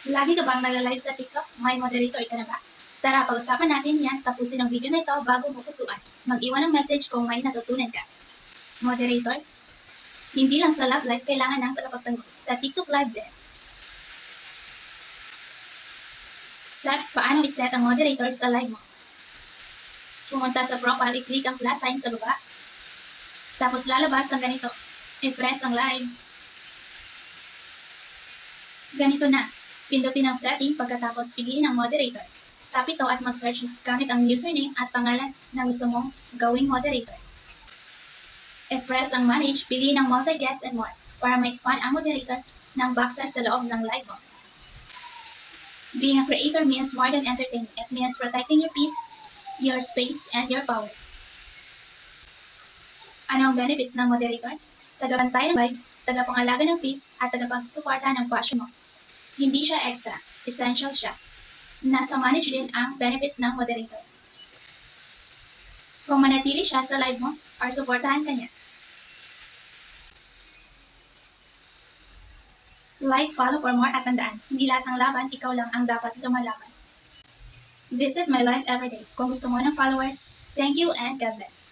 Lagi ka bang nagla-live sa TikTok? May moderator ka na ba? Tara, pag-usapan natin yan. Tapusin ang video na ito bago mo pusuan. Mag-iwan ng message kung may natutunan ka. Moderator? Hindi lang sa love live kailangan ng tagapagtanggol. Sa TikTok live din. Steps paano iset ang moderator sa live mo. Pumunta sa profile, i-click ang plus sign sa baba. Tapos lalabas ang ganito. I-press ang live. Ganito na. Pindutin ang setting pagkatapos piliin ang moderator. Tap ito at mag-search gamit ang username at pangalan na gusto mong gawing moderator. I-press ang manage, piliin ang multi-guest and more para ma-expand ang moderator ng boxes sa loob ng live mo. Being a creator means more than entertaining. It means protecting your peace, your space, and your power. Ano ang benefits ng moderator? Tagabantay ng vibes, tagapangalaga ng peace, at tagapagsuporta ng passion mo. Hindi siya extra, essential siya. Nasa manage din ang benefits ng moderator. Kung manatili siya sa live mo, or suportahan ka niya. Like, follow for more at tandaan, hindi lahat ng laban, ikaw lang ang dapat lumalaban. Visit my live everyday. Kung gusto mo ng followers, thank you and God bless.